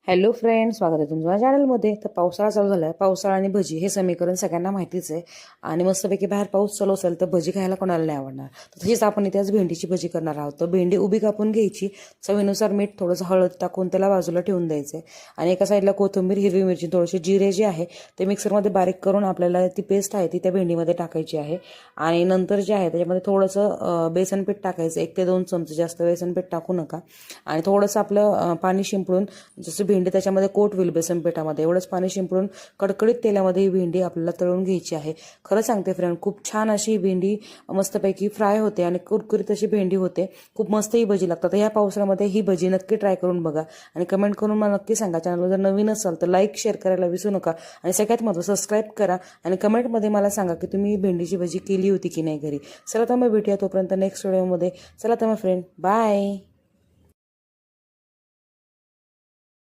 Hello friends, स्वागत आहे तुमच्या चॅनलमध्ये. तर पावसाळा चालू झाला आहे. पावसाळा आणि भजी हे समीकरण सगळ्यांना माहितीच आहे. आणि मस्तपैकी बाहेर पाऊस चालू असेल तर भजी खायला कोणाला नाही आवडणार. तर तशीच आपण इथे आज भेंडीची भजी करणार आहोत. तर भेंडी उभी कापून घ्यायची, चवीनुसार मीठ, थोडंसं हळद टाकून त्याला बाजूला ठेवून द्यायचे. आणि एका साईडला कोथिंबीर, हिरवी मिरची, थोडेसे जिरे जे आहे ते मिक्सरमध्ये बारीक करून आपल्याला ती पेस्ट आहे ती त्या भेंडीमध्ये टाकायची आहे. आणि नंतर जे आहे त्याच्यामध्ये थोडंसं बेसन पीठ टाकायचं, 1 ते 2 चमचे, जास्त बेसन पीठ टाकू नका. आणि थोडंसं आपलं पाणी शिंपडून, जसं भेंडी त्याच्यामध्ये कोट होईल बेसन पिठामध्ये, एवढंच पाणी शिंपडून कडकडीत तेलामध्ये ही भेंडी आपल्याला तळून घ्यायची आहे. खरं सांगते फ्रेंड, खूप छान अशी ही भेंडी मस्तपैकी फ्राय होते आणि कुरकुरीत अशी भेंडी होते. खूप मस्त ही भजी लागतात. ह्या पावसाळ्यामध्ये ही भजी नक्की ट्राय करून बघा आणि कमेंट करून मला नक्की सांगा. चॅनलवर जर नवीन असाल तर लाईक शेअर करायला विसरू नका. आणि सगळ्यात महत्त्वाचं सबस्क्राईब करा आणि कमेंटमध्ये मला सांगा की तुम्ही भेंडीची भजी केली होती की नाही घरी. चला तर मग भेटूया तोपर्यंत नेक्स्ट व्हिडिओमध्ये. चला तर मग फ्रेंड, बाय.